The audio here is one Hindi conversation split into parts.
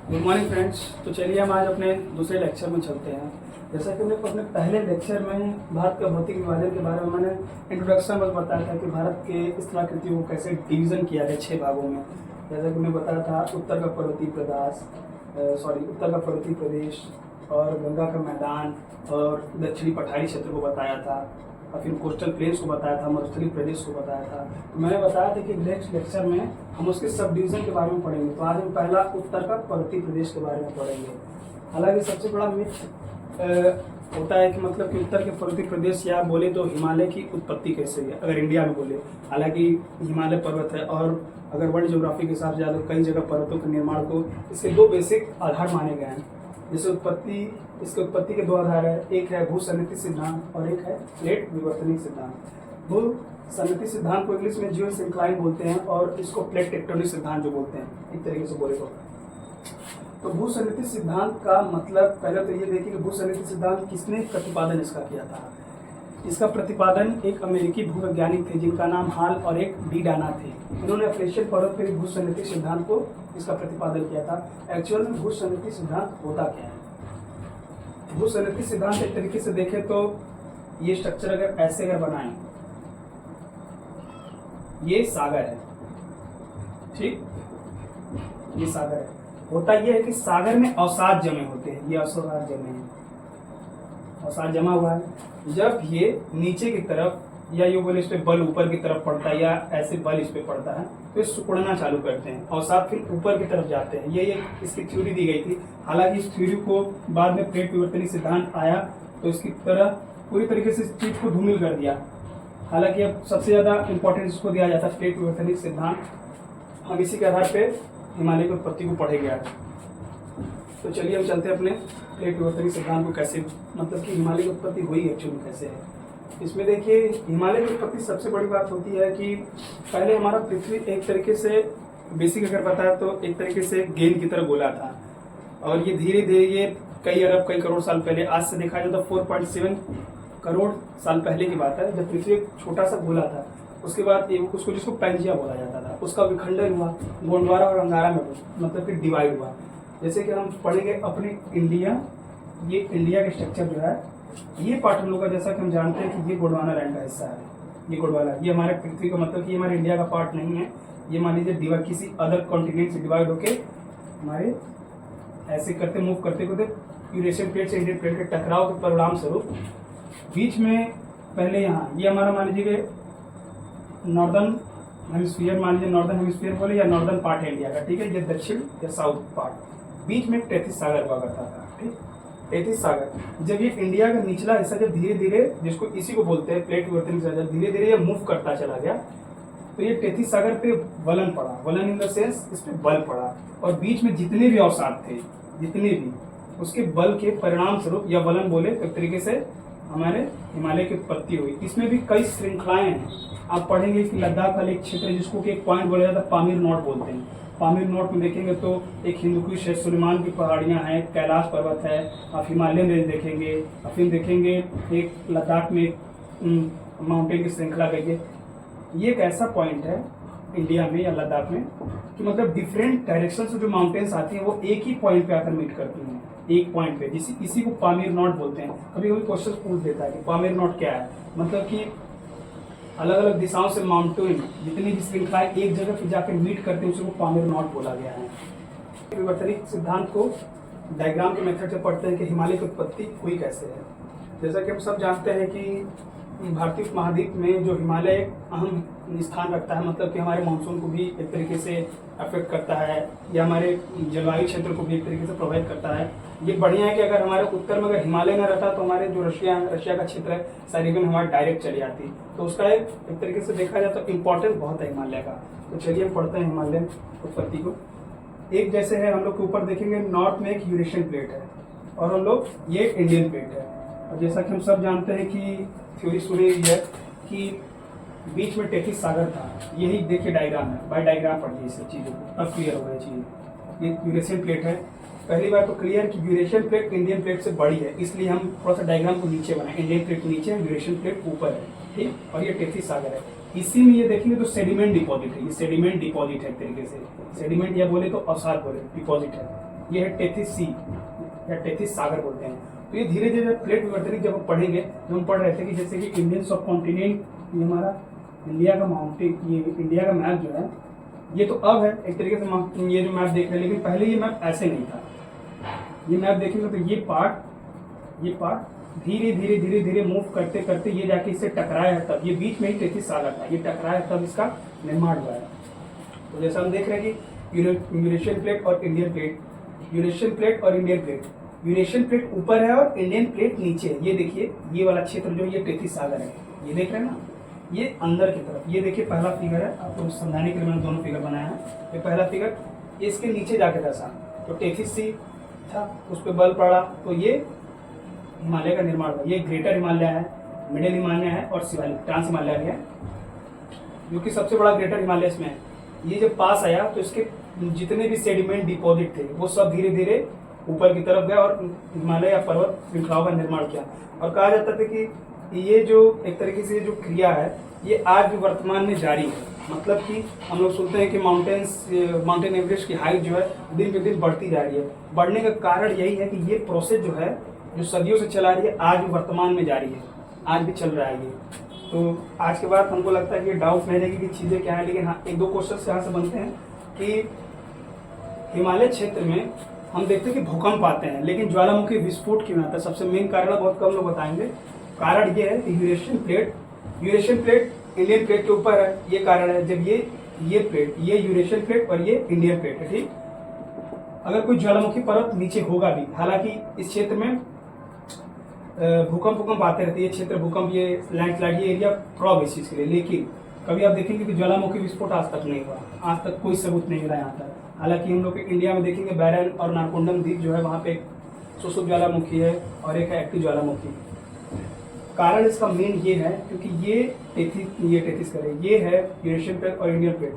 Good morning friends. तो चलिए हम आज अपने दूसरे लेक्चर में चलते हैं। जैसा कि हमने अपने पहले लेक्चर में भारत का भौतिक विभाजन के बारे में मैंने इंट्रोडक्शन में बताया था कि भारत के स्थलाकृतियों को कैसे डिवीज़न किया गया 6 भागों में। जैसा कि मैंने बताया था उत्तर का पर्वतीय प्रदेश और गंगा का मैदान और दक्षिणी पठारी क्षेत्र को बताया था, और फिर कोस्टल प्लेन्स को बताया था, मरुस्थलीय प्रदेश को बताया था। तो मैंने बताया था कि नेक्स्ट लेक्चर में हम उसके सब डिवीज़न के बारे में पढ़ेंगे। तो आज हम पहला उत्तर का पर्वतीय प्रदेश के बारे में पढ़ेंगे। हालांकि सबसे बड़ा मिथ होता है कि मतलब कि उत्तर के पर्वतीय प्रदेश या बोले तो हिमालय की उत्पत्ति कैसे है, अगर इंडिया में बोले। हालांकि हिमालय पर्वत है और अगर वर्ल्ड ज्योग्राफी के हिसाब से ज़्यादा कई जगह पर्वतों के निर्माण को इसके 2 बेसिक आधार माने गए हैं। जैसे इसके उत्पत्ति के 2 आधार है, एक है भूसन्निधि सिद्धांत और एक है प्लेट विवर्तनिक सिद्धांत। भूसन्निधि सिद्धांत को इंग्लिश में जियो सिंक्लाइन बोलते हैं और इसको प्लेट टेक्टोनिक सिद्धांत जो बोलते हैं, एक तरीके से बोले तो भूसन्निधि सिद्धांत का मतलब पहले तो ये देखिए कि भूसन्निधि सिद्धांत किसने प्रतिपादन इसका किया था। इसका प्रतिपादन एक अमेरिकी भूवैज्ञानिक थे जिनका नाम हाल और एक डी डाना थे। इन्होंने अप्रेशियन पर्वत पर भूसन्निधि सिद्धांत को इसका प्रतिपादन किया था। एक्चुअल में भूसन्निधि सिद्धांत होता क्या है? भूसन्निधि सिद्धांत एक तरीके से देखें तो ये स्ट्रक्चर अगर ऐसे बनाएं, ये सागर है, ठीक, ये सागर है। होता यह है कि सागर में अवसाद जमे होते हैं, ये अवसाद जमे हैं, अवसाद जमा हुआ है। जब ये नीचे की तरफ या ये बोले इस पे बल ऊपर की तरफ पड़ता है या ऐसे बल इस पे पड़ता है तो ये सिकुड़ना चालू करते हैं, अवसाद फिर ऊपर की तरफ जाते हैं। ये इसकी थ्योरी दी गई थी। हालांकि इस थ्योरी को बाद में प्लेट विवर्तनिक सिद्धांत आया तो इसकी तरह पूरी तरीके से इस चीज को धूमिल कर दिया। हालांकि अब सबसे ज्यादा इंपॉर्टेंस इसको दिया जाता है प्लेट विवर्तनिक सिद्धांत। हम इसी के आधार पे हिमालय की उत्पत्ति को पढ़े गया। तो चलिए हम चलते हैं अपने प्लेट विवर्तनिक सिद्धांत को कैसे, मतलब कि हिमालय की उत्पत्ति हुई एक्चुअली कैसे है। इसमें देखिए हिमालय की उत्पत्ति सबसे बड़ी बात होती है कि पहले हमारा पृथ्वी एक तरीके से बेसिक अगर बताया तो एक तरीके से गेंद की तरह गोला था, और ये धीरे धीरे ये कई अरब कई करोड़ साल पहले, आज से देखा जाए तो 4.7 करोड़ साल पहले की बात है, जब पृथ्वी एक छोटा सा गोला था। उसके बाद उसको जिसको पैंजिया बोला जाता था, उसका विखंडन हुआ गोंडवाना और अंगारा में, मतलब कि डिवाइड हुआ। जैसे कि हम पढ़ेंगे अपनी इंडिया, ये इंडिया के स्ट्रक्चर जो है ये पार्ट हम लोग का, जैसा कि हम जानते हैं कि ये गोंडवाना लैंड का हिस्सा है, ये गोंडवाना, ये हमारे पृथ्वी का, मतलब कि ये हमारे इंडिया का पार्ट नहीं है। ये मान लीजिए डिवाइड किसी अदर कॉन्टिनेंट से डिवाइड होके हमारे ऐसे करते मूव करते यूरेशियन प्लेट से इंडियन प्लेट के टकराव के परिणाम स्वरूप बीच में पहले यहाँ ये हमारा मान लीजिए नॉर्दर्न हेमिस्फीयर, मान लीजिए नॉर्दर्न हेमिस्फीयर बोले या नॉर्दर्न पार्ट है इंडिया का, ठीक है, ये दक्षिण या साउथ पार्ट। बीच में तैतीस सागर हुआ करता था, ठीक, तैतीस सागर। जब ये इंडिया का निचला हिस्सा जब धीरे धीरे, जिसको इसी को बोलते हैं प्लेट विवर्तनिक सिद्धांत, जब धीरे धीरे ये मूव करता चला गया तो ये तैतीस सागर पे वलन पड़ा, वलन इन द सेंस इस पे बल पड़ा, और बीच में जितने भी अवसाद थे, जितने भी, उसके बल के परिणाम स्वरूप या वलन बोले एक तरीके से हमारे हिमालय की उत्पत्ति हुई। इसमें भी कई श्रृंखलाएं हैं। आप पढ़ेंगे कि लद्दाख का एक क्षेत्र जिसको कि एक पॉइंट बोला जाता है, पामीर नॉट बोलते हैं। पामीर नॉट में देखेंगे तो एक हिंदुकुश है, सुलेमान की पहाड़ियां हैं, कैलाश पर्वत है, आप हिमालयन रेंज देखेंगे, और फिर देखेंगे एक लद्दाख में माउंटेन की श्रृंखला गई है। ये एक ऐसा पॉइंट है इंडिया में या लद्दाख में कि मतलब डिफरेंट डायरेक्शन से जो माउंटेन्स आती हैं वो एक ही पॉइंट पे आकर मीट करती हैं, एक पॉइंट पे, इसी को पामीर नॉट बोलते हैं। कभी कभी क्वेश्चन पूछ देता है कि पामीर नॉट क्या है, मतलब कि अलग अलग दिशाओं से माउंटेन जितनी भी श्रृंखलाएं एक जगह पे जाकर मीट करते हैं उसको पामीर नॉट बोला गया है। विवर्तनिक सिद्धांत को डायग्राम के मेथड से पढ़ते हैं कि हिमालय की उत्पत्ति हुई कैसे है। जैसा कि हम सब जानते हैं कि भारतीय उपमहाद्वीप में जो हिमालय अहम स्थान रखता है, मतलब कि हमारे मानसून को भी एक तरीके से अफेक्ट करता है या हमारे जलवायु क्षेत्र को भी एक तरीके से प्रभावित करता है। ये बढ़िया है कि अगर हमारे उत्तर में अगर हिमालय न रहता तो हमारे जो रशिया का क्षेत्र है साइबेरिया में हमारे डायरेक्ट चली जाती, तो उसका एक तरीके से देखा जाए तो इम्पोर्टेंस बहुत है हिमालय का। तो चलिए हम पढ़ते हैं हिमालयन उत्पत्ति को। एक जैसे है, हम लोग के ऊपर देखेंगे नॉर्थ में एक यूरेशियन प्लेट है और हम लोग ये इंडियन प्लेट है। और जैसा कि हम सब जानते हैं कि थ्योरी सुनी हुई है कि बीच में 33 सागर था। यही देखिए डायग्राम है, बाय डायग्राम पढ़िए इस चीज़ों को, अब क्लियर हो गई चीज़। ये यूरेशियन प्लेट है। पहली बार तो क्लियर कि यूरेशियन प्लेट इंडियन प्लेट से बड़ी है, इसलिए हम थोड़ा सा डायग्राम को नीचे बनाए, इंडियन प्लेट नीचे है, यूरेशियन प्लेट ऊपर है, ठीक, और ये 33 सागर है। इसी में ये देखेंगे तो सेडिमेंट डिपॉजिट है, ये सेडिमेंट डिपॉजिट है एक तरीके से, सेडिमेंट या बोले तो अवसाद बोले, डिपॉजिट है। ये है टेथिस सी या टेथिस सागर बोलते हैं। तो ये धीरे धीरे प्लेट विवर्तनिक जब हम पढ़ेंगे, जब हम पढ़ रहे थे कि जैसे कि इंडियन सब कॉन्टिनेंट, ये हमारा इंडिया का माउंटेन, ये इंडिया का मैप जो है ये तो अब है एक तरीके से ये जो मैप देख रहे हैं, लेकिन पहले ये मैप ऐसे नहीं था। ये मैप देखेंगे तो ये पार्ट धीरे धीरे धीरे धीरे मूव करते करते ये जाके इससे टकराया है, तब ये बीच में ही टेथिस सागर था, ये टकराया तब इसका निर्माण हुआ है। तो जैसा हम देख रहे हैं कि यूरेशियन प्लेट और इंडियन प्लेट, यूरेशियन प्लेट और इंडियन प्लेट, यूरेशियन प्लेट ऊपर है और इंडियन प्लेट नीचे है। ये देखिए ये वाला क्षेत्र जो ये टेथिस सागर है, ये देख रहे हैं ना, ये अंदर की तरफ। ये देखिए पहला फिगर है, आपको समझाने के लिए मैंने दोनों फिगर बनाया है। ये पहला फिगर, ये इसके नीचे जाके दर्शा, तो टेथिस सी था, उस पर बल पड़ा तो ये हिमालय का निर्माण हुआ। ये ग्रेटर हिमालय है, मिडिल हिमालय है और शिवालिक ट्रांस हिमालय भी है, जो कि सबसे बड़ा ग्रेटर हिमालय इसमें है। ये जब पास आया तो इसके जितने भी सेडिमेंट डिपॉजिट थे वो सब धीरे धीरे ऊपर की तरफ गया और हिमालय या पर्वत श्रृंखलाओं का निर्माण किया। और कहा जाता था कि ये जो एक तरीके से जो क्रिया है ये आज भी वर्तमान में जारी है। मतलब कि हम लोग सुनते हैं कि माउंटेन एवरेस्ट की हाइट जो है दिन पे दिन बढ़ती जा रही है। बढ़ने का कारण यही है कि ये प्रोसेस जो है, जो सदियों से चला रही है, आज भी वर्तमान में जारी है, आज भी चल रहा है ये। तो आज के बाद हमको लगता है कि डाउट नहीं रहेगी कि चीज़ें क्या है, लेकिन हाँ एक दो क्वेश्चन यहाँ से बनते हैं कि हिमालय क्षेत्र में हम देखते हैं कि भूकंप आते हैं, लेकिन ज्वालामुखी विस्फोट क्यों आता है? सबसे मेन कारण बहुत कम लोग बताएंगे। कारण ये है कि यूरेशियन प्लेट इंडियन प्लेट के ऊपर है, ये कारण है। जब ये प्लेट, ये यूरेशियन प्लेट और ये इंडियन प्लेट है, ठीक। अगर कोई ज्वालामुखी पर्वत नीचे होगा भी, हालांकि इस क्षेत्र में भूकंप आते रहते हैं, ये क्षेत्र भूकंप, ये लैंडस्लाइड, ये एरिया प्रॉब इस चीज के लिए, लेकिन कभी आप देखेंगे कि ज्वालामुखी विस्फोट आज तक नहीं हुआ, आज तक कोई सबूत नहीं मिला यहाँ तक। हालांकि हम लोग इंडिया में देखेंगे बैरन और नारकोंडम द्वीप जो है वहाँ पे सुसुप्त ज्वालामुखी है और एक है एक्टिव ज्वालामुखी। कारण इसका मेन ये है क्योंकि ये है यूरेशियन प्लेट और इंडियन प्लेट,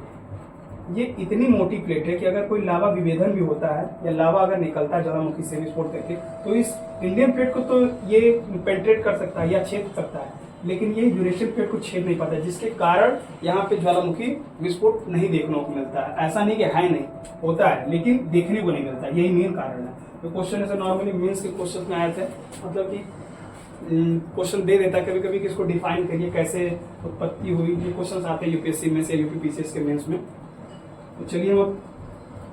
ये इतनी मोटी प्लेट है कि अगर कोई लावा विभेदन भी होता है या लावा अगर निकलता है ज्वालामुखी से विस्फोट करके, तो इस इंडियन प्लेट को तो ये पेंट्रेट कर सकता है या छेद सकता है, लेकिन ये यूरेशियन प्लेट को छेद नहीं पाता, जिसके कारण यहाँ पे ज्वालामुखी विस्फोट नहीं देखने को मिलता है। ऐसा नहीं कि है नहीं, होता है लेकिन देखने को नहीं मिलता, यही मेन कारण है। तो क्वेश्चन ऐसे नॉर्मली मेंस के क्वेश्चन में आए थे, मतलब कि क्वेश्चन दे देता है कभी कभी कि इसको डिफाइन करिए कैसे उत्पत्ति हुई। ये क्वेश्चन आते हैं यूपीएससी में से, यूपीपीसीएस के मेंस में। तो चलिए हम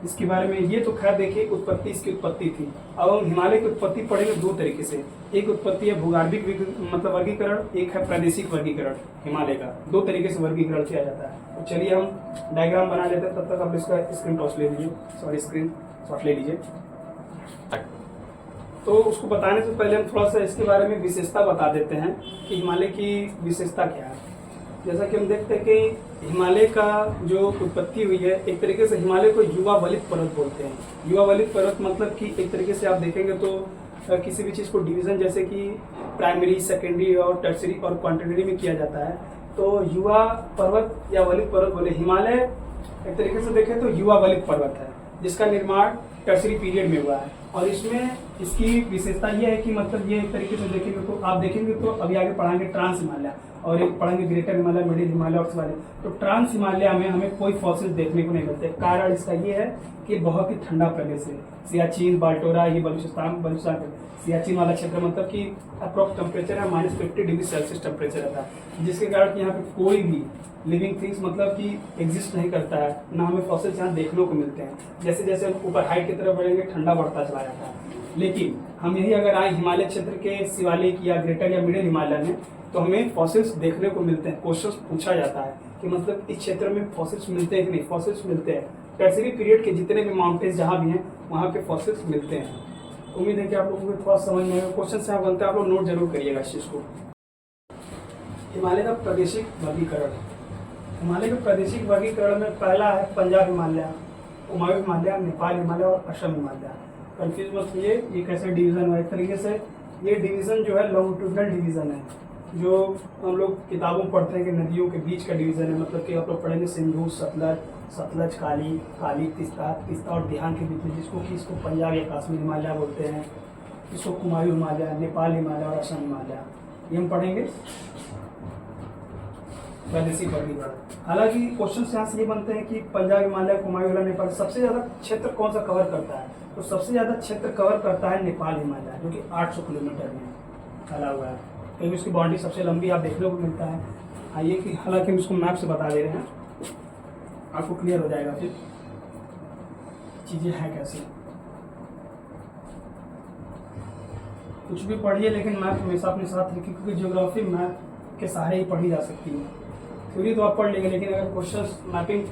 इसके बारे में, ये तो खैर देखिए उत्पत्ति, इसकी उत्पत्ति थी। अब हम हिमालय की उत्पत्ति पढ़ेंगे दो तरीके से, एक उत्पत्ति है भूगर्भिक मतलब वर्गीकरण, एक है प्रादेशिक वर्गीकरण। हिमालय का दो तरीके से वर्गीकरण किया जाता है। तो चलिए हम डायग्राम बना लेते हैं, तब तक आप इसका स्क्रीन शॉट ले लीजिए। तो उसको बताने से पहले हम थोड़ा सा इसके बारे में विशेषता बता देते हैं कि हिमालय की विशेषता क्या है। जैसा कि हम देखते हैं कि हिमालय का जो उत्पत्ति हुई है, एक तरीके से हिमालय को युवा वलित पर्वत बोलते हैं। युवा वलित पर्वत मतलब कि एक तरीके से आप देखेंगे तो किसी भी चीज़ को डिवीजन जैसे कि प्राइमरी, सेकेंडरी और टर्सरी और क्वांटिटी में किया जाता है, तो युवा पर्वत या वलित पर्वत बोले। हिमालय एक तरीके से देखें तो युवा वलित पर्वत है, जिसका निर्माण टर्सरी पीरियड में हुआ है। और इसमें इसकी विशेषता यह है कि मतलब ये एक तरीके से देखेंगे तो आप देखेंगे तो अभी आगे पढ़ाएंगे ट्रांस हिमालय और एक पढ़ेंगे ग्रेटर हिमालय, मिडिल हिमालय और शिवालिक। तो ट्रांस हिमालय में हमें कोई फॉसिल्स देखने को नहीं मिलते। कारण इसका ये है कि बहुत ही ठंडा प्रदेश है। सियाचिन, बाल्टोरा, ये बलूचिस्तान सियाचिन वाला क्षेत्र, मतलब कि अप्रोक्स टेम्परेचर है -50 डिग्री सेल्सियस टेम्परेचर रहता है, जिसके कारण यहाँ पे कोई भी लिविंग थिंग्स मतलब कि एग्जिस्ट नहीं करता है, ना हमें फॉसिल्स यहाँ देखने को मिलते हैं। जैसे जैसे हम ऊपर हाइट की तरफ बढ़ेंगे ठंडा बढ़ता चला जाता है। लेकिन हम यही अगर आए हिमालय क्षेत्र के शिवालिक या ग्रेटर या मिडिल हिमालय में, तो हमें फॉसिल्स देखने को मिलते हैं। क्वेश्चन पूछा जाता है कि मतलब इस क्षेत्र में फॉसिल्स मिलते हैं कि नहीं, फॉसिल्स मिलते हैं। टर्सरी पीरियड के जितने भी माउंटेन्स जहाँ भी हैं वहाँ पे फॉसिल्स मिलते हैं। उम्मीद है कि आप लोगों को थोड़ा समझ में आएगा। क्वेश्चन से आप बनते हैं, आप लोग नोट जरूर करिएगा इस चीज़ को। हिमालय का प्रादेशिक वर्गीकरण, हिमालय के प्रादेशिक वर्गीकरण में पहला है पंजाब हिमालय, कुमायूं हिमालय, नेपाल हिमालय और असम हिमालय। कंफ्यूज मत होइए, ये कैसे डिवीजन हुआ। एक तरीके से ये डिवीजन जो है लॉन्गिट्यूडनल डिवीजन है, जो हम लोग किताबों में पढ़ते हैं कि नदियों के बीच का डिवीजन है। मतलब कि आप लोग पढ़ेंगे सिंधु, सतलज, काली, तीस्ता और दिहान के बीच में, जिसको कि इसको पंजाब या कश्मीर हिमालय बोलते हैं, इसको कुमायूं हिमालय, नेपाल हिमालय और असम हिमालय, ये हम पढ़ेंगे। प्रादेशिक वर्गीकरण। हालांकि क्वेश्चन यहाँ से ये बनते हैं कि पंजाब, हिमालय, कुमायूं वाला, नेपाल सबसे ज़्यादा क्षेत्र कौन सा कवर करता है, तो सबसे ज़्यादा क्षेत्र कवर करता है नेपाल हिमालय, जो कि 800 किलोमीटर में फैला हुआ है, क्योंकि उसकी बाउंड्री सबसे लंबी आप देखने को मिलता है। आइए कि हालांकि हम इसको मैप से बता दे रहे हैं, आपको क्लियर हो जाएगा फिर चीज़ें हैं कैसी। कुछ भी पढ़िए लेकिन मैप हमेशा अपने साथ रखिए, क्योंकि ज्योग्राफी मैप के सहारे ही पढ़ी जा सकती है। थ्योरी तो आप पढ़ लेंगे, लेकिन अगर क्वेश्चन मैपिंग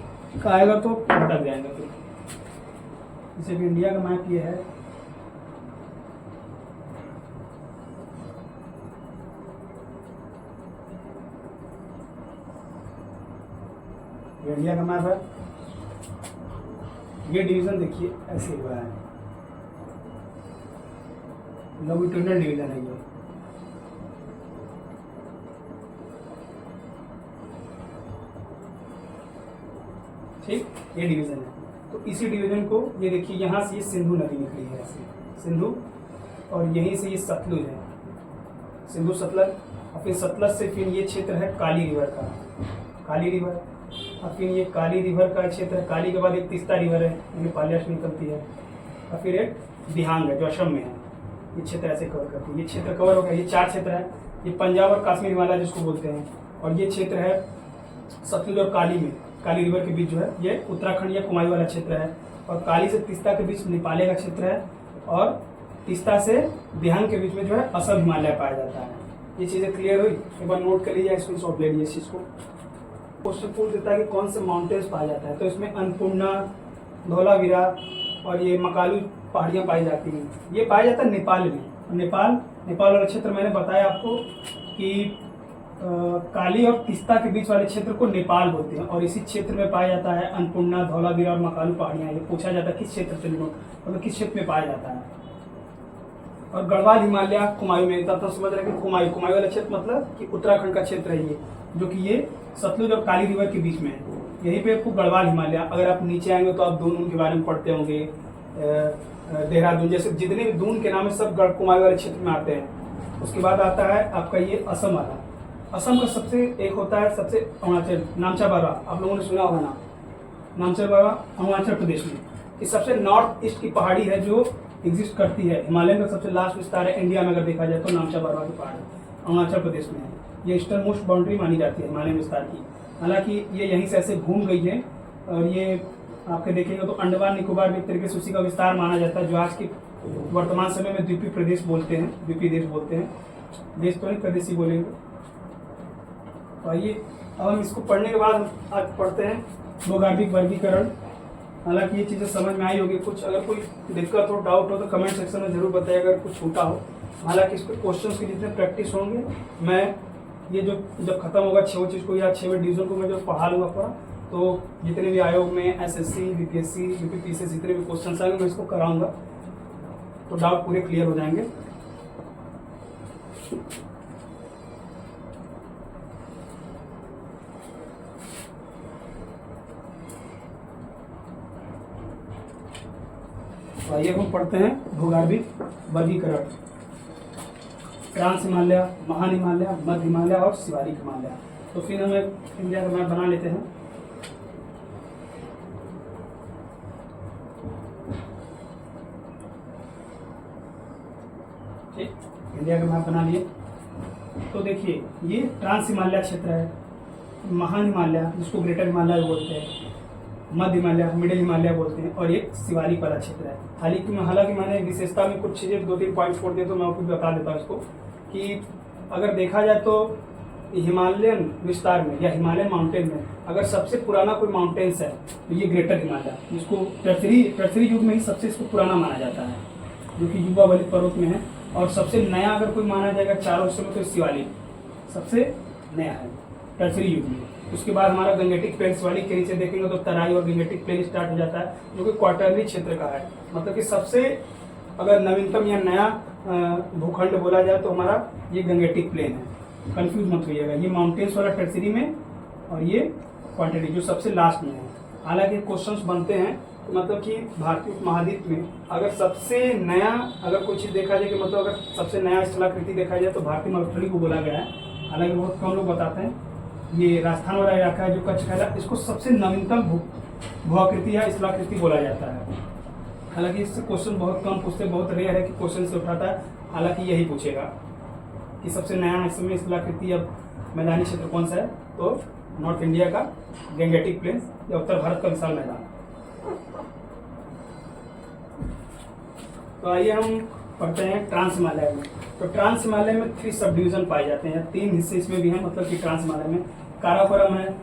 का आएगा तो भटक जाएंगे फिर। जैसे कि इंडिया का मैप ये है, ये इंडिया का मैप है। ये डिवीजन देखिए ऐसे हुआ है, लॉन्गिट्यूडिनल डिवीजन है ये। ठीक, ये डिवीजन है। तो इसी डिवीजन को ये देखिए, यहाँ से ये सिंधु नदी निकली है ऐसे, सिंधु, और यहीं से ये सतलुज है, सिंधु सतलज, और फिर सतलज से फिर ये क्षेत्र है काली रिवर का, काली रिवर, और फिर ये काली रिवर का क्षेत्र है। काली के बाद एक तीस्ता रिवर है, ये पालिया से निकलती है, और फिर एक दिहांग है जो असम में है। ये क्षेत्र ऐसे कवर करती है, ये क्षेत्र कवर हो गया। ये 4 क्षेत्र है, ये पंजाब और कश्मीर हिमालय जिसको बोलते हैं, और ये क्षेत्र है सतलुज और काली में, काली रिवर के बीच जो है ये उत्तराखंड या कुमायूं वाला क्षेत्र है, और काली से तीस्ता के बीच नेपाल का क्षेत्र है, और तीस्ता से दिहांग के बीच में जो है असम हिमालय पाया जाता है। ये चीज़ें क्लियर हुई, एक बार नोट कर लीजिए, स्क्रीनशॉट ले लीजिए इस चीज़ को। क्वेश्चन पूछ देता है कि कौन से माउंटेन्स पाया जाता है, तो इसमें अन्नपूर्णा, धौलावीरा और ये मकालू पहाड़ियाँ पाई जाती हैं। ये पाया जाता है नेपाल में। नेपाल वाला क्षेत्र मैंने बताया आपको कि काली और तीस्ता के बीच वाले क्षेत्र को नेपाल बोलते हैं, और इसी क्षेत्र में पाया जाता है अन्नपूर्णा, धौलावीरा और मकालू पहाड़ियाँ। ये पूछा जाता है किस क्षेत्र से, मतलब किस क्षेत्र में पाया जाता है। और गढ़वाल हिमालय कुमायूं में, तब समझ रहे हैं कि कुमायूं वाला क्षेत्र मतलब कि उत्तराखंड का क्षेत्र है ये, जो कि ये सतलुज और काली रिवर के बीच में है। यहीं पे आपको गढ़वाल हिमालय, अगर आप नीचे आएंगे तो आप दून के बारे में पढ़ते होंगे, देहरादून जैसे जितने भी दून के नाम है सब कुमायूं वाले क्षेत्र में आते हैं। उसके बाद आता है आपका ये असम वाला। असम का सबसे एक होता है सबसे अरुणाचल, नामचा बारा, आप लोगों ने सुना होगा ना, नामचा बारा अरुणाचल प्रदेश में। ये सबसे नॉर्थ ईस्ट की पहाड़ी है जो एग्जिस्ट करती है। हिमालय का सबसे लास्ट विस्तार है इंडिया में, अगर देखा जाए तो नामचा बारा की पहाड़ी अरुणाचल प्रदेश में है। ये ईस्टर्न मोस्ट बाउंड्री मानी जाती है हिमालय विस्तार की। हालांकि ये यहीं से ऐसे घूम गई है, और ये आपके देखेंगे तो अंडमान निकोबार भी एक तरीके से उसी का विस्तार माना जाता है, जो आज के वर्तमान समय में द्वीपीय प्रदेश बोलते हैं, द्वीपीय देश बोलते हैं, देश तो नहीं प्रदेश ही बोलेंगे। तो आइए अब हम इसको पढ़ने के बाद आज पढ़ते हैं भौगोलिक वर्गीकरण। हालांकि ये चीज़ें समझ में आई होगी कुछ, अगर कोई दिक्कत हो, डाउट हो तो कमेंट सेक्शन में जरूर बताइए अगर कुछ छूटा हो। हालांकि इसके क्वेश्चंस की जितने प्रैक्टिस होंगे, मैं ये जो जब खत्म होगा 6 चीज़ को या 6वें डिवीजन को मैं जो पढ़ा लूँगा पूरा, तो जितने भी आयोग में एसएससी, बीपीएससी, यूपीपीएससी जितने भी क्वेश्चन आएंगे मैं इसको कराऊंगा, तो डाउट पूरे क्लियर हो जाएंगे। तो आइए हम पढ़ते हैं भूगर्भिक वर्गीकरण। ट्रांस हिमालय, महान हिमालय, मध्य हिमालय और शिवालिक हिमालय। तो फिर हम इंडिया का मैप बना लेते हैं। ठीक, इंडिया का मैप बना लिए। तो देखिए ये ट्रांस हिमालय क्षेत्र है, महान हिमालय जिसको ग्रेटर हिमालय बोलते हैं, मध्य हिमालय, मिडिल हिमालय बोलते हैं, और एक शिवालिक वाला क्षेत्र है। हालांकि मैंने विशेषता में कुछ चीज़ें 2-3 पॉइंट छोड़ दिए, तो मैं आपको बता देता हूँ इसको कि अगर देखा जाए तो हिमालयन विस्तार में या हिमालयन माउंटेन में अगर सबसे पुराना कोई माउंटेन्स है तो ये ग्रेटर हिमालय, जिसको टर्सरी युग में ही सबसे इसको पुराना माना जाता है, जो कि युवा वलित पर्वत में है। और सबसे नया अगर कोई माना जाएगा चारों हिस्सों में तो शिवालिक सबसे नया है टर्सरी युग में। उसके बाद हमारा गंगेटिक प्लेन, शिवालिक के नीचे देखेंगे तो तराई और गंगेटिक प्लेन स्टार्ट हो जाता है, जो कि क्वार्टरली क्षेत्र का है। मतलब कि सबसे अगर नवीनतम या नया भूखंड बोला जाए तो हमारा ये गंगेटिक प्लेन है, कंफ्यूज मत होइएगा। ये माउंटेन्स वाला टर्सरी में और ये क्वांटिटी जो सबसे लास्ट में है। हालांकि क्वेश्चंस बनते हैं मतलब कि भारतीय उपमहाद्वीप में अगर सबसे नया अगर कोई चीज़ देखा जाए कि मतलब अगर सबसे नया स्थलाकृति देखा जाए तो भारतीय मरुस्थली को बोला गया है। हालांकि बहुत कम लोग बताते हैं, ये राजस्थान वाला इलाका है जो कच्छ कहला, इसको सबसे नवीनतम भूआकृति या स्थलाकृति बोला जाता है। हालांकि इससे क्वेश्चन बहुत कम पूछते, बहुत रेयर है कि क्वेश्चन से उठाता है। हालांकि यही पूछेगा कि सबसे नया इसमें स्थलाकृति या मैदानी क्षेत्र कौन सा है, तो नॉर्थ इंडिया का गैंगेटिक प्लेन्स या उत्तर भारत का विशाल मैदान। तो आइए हम पढ़ते हैं ट्रांस हिमालय में। तो ट्रांस हिमालय में 3 सब डिवीजन पाए जाते हैं, 3 हिस्से इसमें भी हैं, मतलब कि ट्रांस हिमालय में काराकोरम है,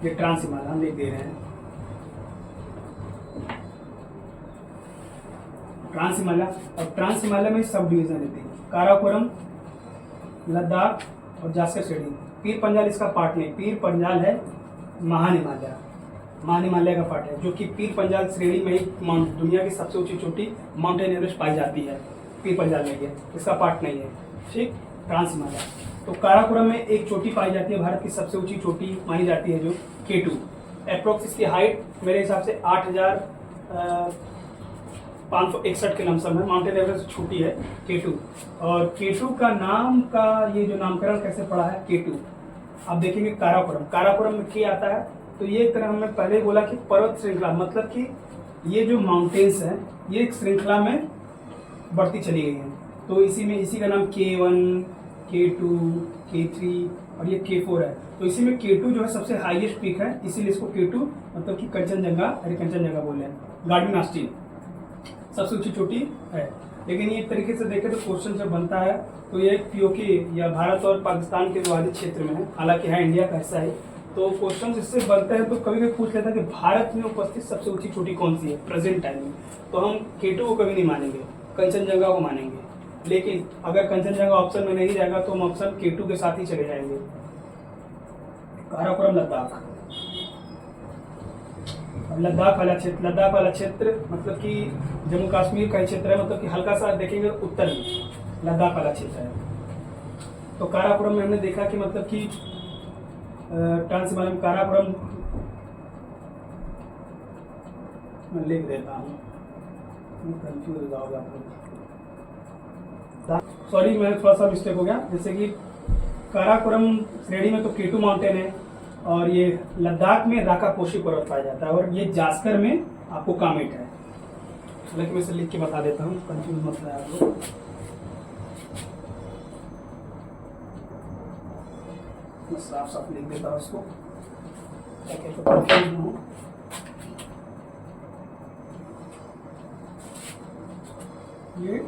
ये ट्रांस हिमालय हम लिख दे रहे हैं। ट्रांस हिमालय, और ट्रांस हिमालय में सब डिवीजन रहती है, काराकोरम, लद्दाख और जास्कर श्रेणी। पीर पंजाल इसका पार्ट नहीं, पीर पंजाल है महान हिमालय, महान हिमालय का पार्ट है, जो कि पीर पंजाल श्रेणी में ही दुनिया की सबसे ऊंची चोटी माउंटेन एवरेस्ट पाई जाती है, पीर पंजाल में है, इसका पार्ट नहीं है। ठीक, ट्रांस हिमालय। तो काराकोरम में एक चोटी पाई जाती है, भारत की सबसे ऊंची चोटी मानी जाती है, जो K2। अप्रोक्स इसकी हाइट मेरे हिसाब से 8,561 के लमसम है। माउंटेन एवरेस्ट छोटी है K2, और K2 का नाम का ये जो नामकरण कैसे पड़ा है K2, आप देखेंगे काराकोरम, काराकोरम में क्या आता है, तो ये एक तरह हमने पहले ही बोला कि पर्वत श्रृंखला, मतलब कि ये जो माउंटेन्स हैं ये एक श्रृंखला में बढ़ती चली गई हैं। तो इसी का नाम K1, K2, K3 और ये K4 है। तो इसी में K2 जो है सबसे हाईएस्ट पीक है, इसीलिए इसको K2 मतलब कि कंचनजंगा, अरे कंचनजंगा बोले हैं, गार्डन आस्टीन सबसे ऊंची चोटी है। लेकिन ये एक तरीके से देखें तो क्वेश्चन जब बनता है तो ये पीओके या भारत और पाकिस्तान के विवादित क्षेत्र में है, हालांकि है इंडिया का हिस्सा है। तो क्वेश्चन इससे बनते हैं तो कभी कभी पूछ लेता है कि भारत में उपस्थित सबसे ऊंची चोटी कौन सी है प्रेजेंट टाइम में, तो हम K2 को कभी नहीं मानेंगे, कंचनजंगा को मानेंगे। लेकिन अगर कंचनजंगा ऑप्शन में नहीं जाएगा तो हम ऑप्शन K2 के साथ ही चले जाएंगे। काराकोरम लद्दाख, लद्दाख वाला क्षेत्र मतलब कि जम्मू कश्मीर का क्षेत्र है, मतलब कि हल्का सा देखेंगे उत्तर में लद्दाख वाला क्षेत्र है। तो काराकोरम में हमने देखा कि मतलब कि ट्रांस हिमालय में काराकोरम मैं लिख देता हूँ, कंफ्यूज हो जाओगे आप लोग, सॉरी मैं थोड़ा सा मिस्टेक हो गया। जैसे कि काराकोरम श्रेणी में तो K2 माउंटेन है, और ये लद्दाख में राकापोशी पर्वत पाया जाता है, और ये जास्कर में आपको कामेट है। लेकिन मैं इसे लिख के बता देता हूँ, कंफ्यूज मत है आप लोग। मैं साफ साफ लिख देता हूँ उसको ताकि तो कंफ्यूज ना हो। ये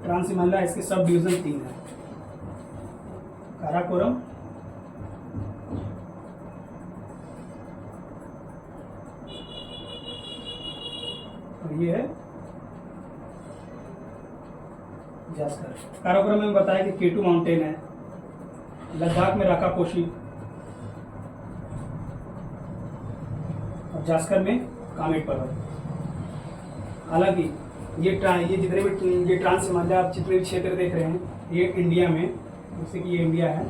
ट्रांस हिमालय, इसके सब डिवीजन 3 है, काराकोरम, और ये है जास्कर। काराकोरम में बताया कि K2 माउंटेन है, लद्दाख में राकापोशी, और जास्कर में कामेट पर्वत। हालांकि ये जितने भी ये ट्रांस हिमालय आप जितने भी क्षेत्र देख रहे हैं ये इंडिया में, जैसे कि ये इंडिया है,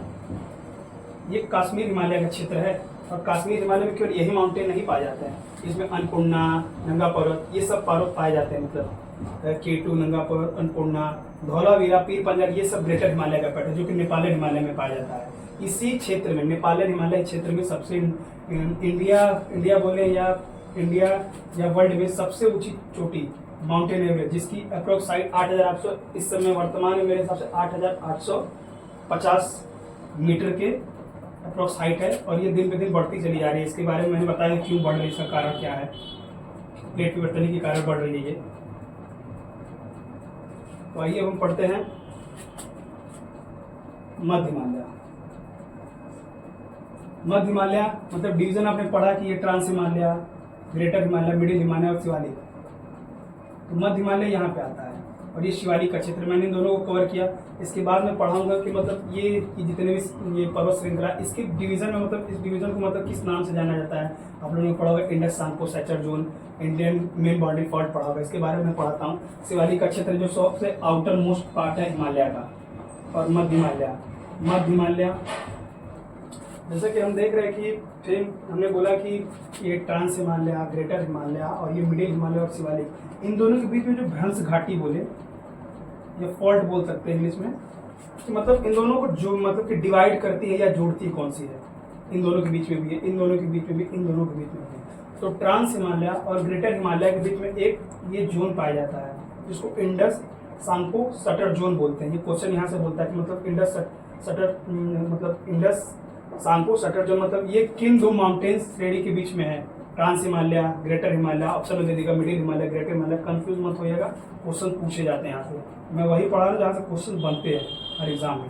ये कश्मीर हिमालय का क्षेत्र है, और कश्मीर हिमालय में केवल यही माउंटेन नहीं पाए जाते हैं, इसमें अन्नपूर्णा, नंगा पर्वत, ये सब पर्वत पाए जाते हैं, मतलब K2, नंगा पर्वत, अन्नपूर्णा, धौलावीरा, पीर पंजाल, ये सब ग्रेटर हिमालय का पार्ट है, जो कि नेपालियन हिमालय में पाया जाता है। इसी क्षेत्र में नेपालियन हिमालय क्षेत्र में सबसे इंडिया बोले या इंडिया या वर्ल्ड में सबसे ऊंची चोटी माउंटेन एवरेस्ट, जिसकी अप्रोक्स हाइट 8,800, इस समय वर्तमान में मेरे हिसाब से 8,850 मीटर के अप्रोक्स हाइट है, और ये दिन पे दिन बढ़ती चली जा रही है। इसके बारे में मैंने बताया क्यों बढ़ रही है, इसका कारण क्या है, प्लेट परिवर्तन के कारण बढ़ रही है ये। तो आइए हम पढ़ते हैं मध्य हिमालय। मध्य हिमालय मतलब डिवीजन आपने पढ़ा कि ये trans Himalaya, greater Himalaya, middle Himalaya और शिवालिक। तो मध्य हिमालय यहाँ पे आता है, और ये शिवालिक का क्षेत्र, मैंने इन दोनों को कवर किया। इसके बाद मैं पढ़ाऊंगा कि मतलब ये जितने भी ये पर्वत श्रृंखला, इसके डिवीजन में मतलब इस डिवीजन को मतलब किस नाम से जाना जाता है। आप लोगों ने पढ़ा होगा Indus Tsangpo suture zone, Indian main boundary fault पढ़ा होगा, इसके बारे में पढ़ाता हूँ। शिवालिक का क्षेत्र जो सबसे आउटर मोस्ट पार्ट है हिमालय का, और मध्य हिमालय जैसे कि हम देख रहे हैं कि फिर हमने बोला कि ये ट्रांस हिमालय, ग्रेटर हिमालय और ये मिडिल हिमालय और शिवालिक, इन दोनों के बीच में जो भ्रंश घाटी बोले, या फॉल्ट बोल सकते हैं इंग्लिश में, कि मतलब इन दोनों को जो मतलब कि डिवाइड करती है या जोड़ती कौन सी है, इन दोनों के बीच में भी है, इन दोनों के बीच में भी, इन दोनों के बीच में भी। तो ट्रांस हिमालय और ग्रेटर हिमालय के बीच में एक ये जोन पाया जाता है जिसको इंडस सांको सटर जोन बोलते हैं। ये क्वेश्चन यहाँ से बोलता है कि मतलब इंडस सटर मतलब इंडस सांको सटर जोन मतलब ये किन दो माउंटेन्स श्रेणी के बीच में है, trans Himalaya, greater Himalaya, option में दे देगा middle Himalaya, greater Himalaya. Confuse मत होइएगा, क्वेश्चन पूछे जाते हैं यहाँ से। मैं वही पढ़ा रहा हूँ जहाँ से क्वेश्चन बनते हैं हर एग्जाम में।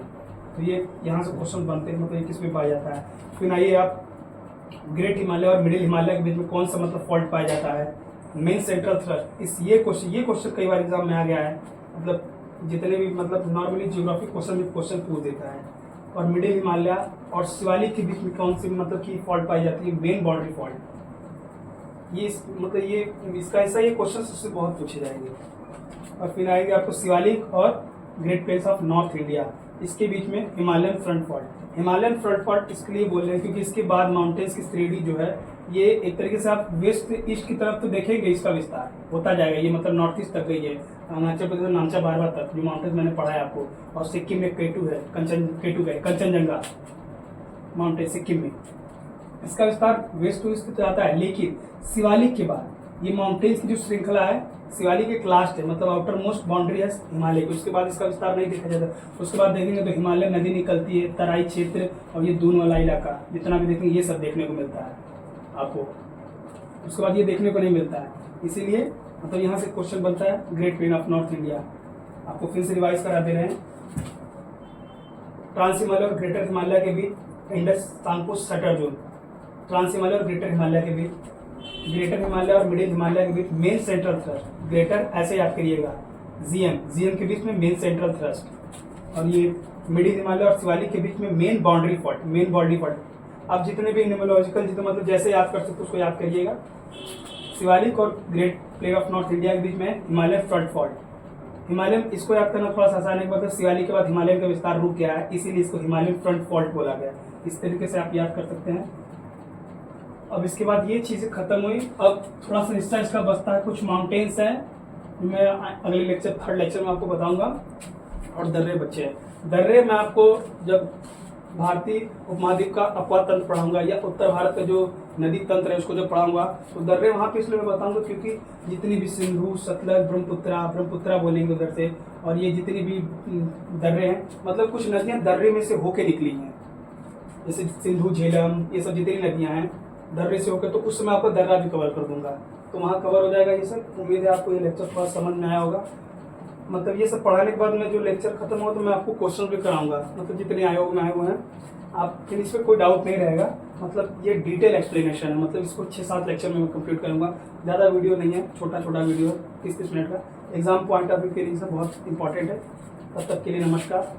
तो ये यहाँ से क्वेश्चन बनते हैं, मतलब ये किस में पाया जाता है। फिर आइए आप ग्रेट हिमालय और मिडिल हिमालय के बीच में कौन सा मतलब फॉल्ट पाया जाता है, मेन सेंट्रल थ्रस्ट। इस ये क्वेश्चन कई बार एग्जाम में आ गया है, मतलब जितने भी मतलब नॉर्मली ज्योग्राफी क्वेश्चन में क्वेश्चन पूछ देता है। और मिडिल हिमालय और शिवालिक के बीच में कौन सी मतलब की फॉल्ट पाई जाती है, मेन बाउंड्री फॉल्ट। ये मतलब ये इसका ऐसा ये क्वेश्चन सबसे बहुत पूछे जाएंगे। और फिर आएंगे आपको शिवालिक और great plains of north India, इसके बीच में Himalayan front fault. Himalayan front fault इसके लिए बोल रहे हैं क्योंकि इसके बाद माउंटेन्स की श्रेणी जो है ये एक तरीके से आप वेस्ट ईस्ट की तरफ तो देखेंगे, इसका विस्तार होता जाएगा। ये मतलब नॉर्थ ईस्ट तक गई है, अरुणाचल प्रदेश में नामचा बारवा तक जो माउंटेन्स मैंने पढ़ा है आपको। और सिक्किम में केटू है, कंचनजंगा माउंटेन सिक्किम में, इसका विस्तार वेस्ट टू ईस्ट तक जाता है। लेकिन शिवालिक के बाद ये माउंटेन्स की जो श्रृंखला है, शिवालिक एक लास्ट है, मतलब आउटर मोस्ट बाउंड्री है हिमालय की। उसके बाद इसका विस्तार नहीं देखा जाता। उसके बाद देखेंगे तो हिमालय नदी निकलती है, तराई क्षेत्र और ये दून वाला इलाका, जितना भी देखेंगे ये सब देखने को मिलता है आपको। उसके बाद ये देखने को नहीं मिलता है, इसीलिए मतलब यहाँ से क्वेश्चन बनता है great plain of north India. आपको फिर से रिवाइज करा दे रहे हैं। ट्रांस हिमालय और ग्रेटर हिमालय के बीच Indus Tsangpo suture zone, trans Himalaya और ग्रेटर हिमालय के बीच, ग्रेटर हिमालय और मिडिल हिमालय के बीच मेन सेंट्रल थ्रस्ट। ग्रेटर ऐसे याद करिएगा, जीएम के बीच में मेन सेंट्रल थ्रस्ट। और ये मिडिल हिमालय और शिवालिक के बीच में main boundary fault, main boundary fault. आप जितने भी न्यूमोलॉजिकल जितने मतलब जैसे याद कर सकते उसको याद करिएगा। शिवालिक और great plain of north India के बीच में हिमालयन फ्रंट फॉल्ट। हिमालयन इसको याद करना थोड़ा सा आसान है, मतलब शिवालिक के बाद हिमालयन का विस्तार रुक गया है, इसीलिए इसको हिमालयन फ्रंट फॉल्ट बोला गया। इस तरीके से आप याद कर सकते हैं। अब इसके बाद ये चीज़ें खत्म हुई, अब थोड़ा सा हिस्सा इसका बचता है। कुछ माउंटेन्स हैं, मैं अगले लेक्चर थर्ड लेक्चर में आपको बताऊंगा। और दर्रे बच्चे हैं। दर्रे मैं आपको जब भारतीय उपमहाद्वीप का अपवाद तंत्र पढ़ाऊंगा या उत्तर भारत का जो नदी तंत्र है उसको जब पढ़ाऊंगा तो दर्रे वहाँ पे इसलिए मैं बताऊंगा क्योंकि जितनी भी सिंधु, सतलज, ब्रह्मपुत्रा बोलेंगे उधर से, और ये जितनी भी दर्रे हैं मतलब कुछ नदियाँ दर्रे में से होके निकली हैं, जैसे सिंधु, झेलम, ये सब जितनी नदियाँ हैं दर्रे से होकर, तो उस समय आपको दर्रा भी कवर कर दूंगा, तो वहाँ कवर हो जाएगा ये सब। उम्मीद है आपको ये लेक्चर थोड़ा समझ में आया होगा। मतलब ये सब पढ़ाने के बाद में जो लेक्चर खत्म हो तो मैं आपको क्वेश्चन भी कराऊंगा, मतलब जितने आयोग में आए हुए हैं आप फिर इस पर कोई डाउट नहीं रहेगा। मतलब ये डिटेल एक्सप्लेनेशन है, मतलब इसको 6-7 लेक्चर में मैं कंप्लीट करूंगा। ज़्यादा वीडियो नहीं है, छोटा वीडियो है 30-30 मिनट का। एग्जाम पॉइंट ऑफ व्यू के लिए सब बहुत इंपॉर्टेंट है। तब तक के लिए नमस्कार।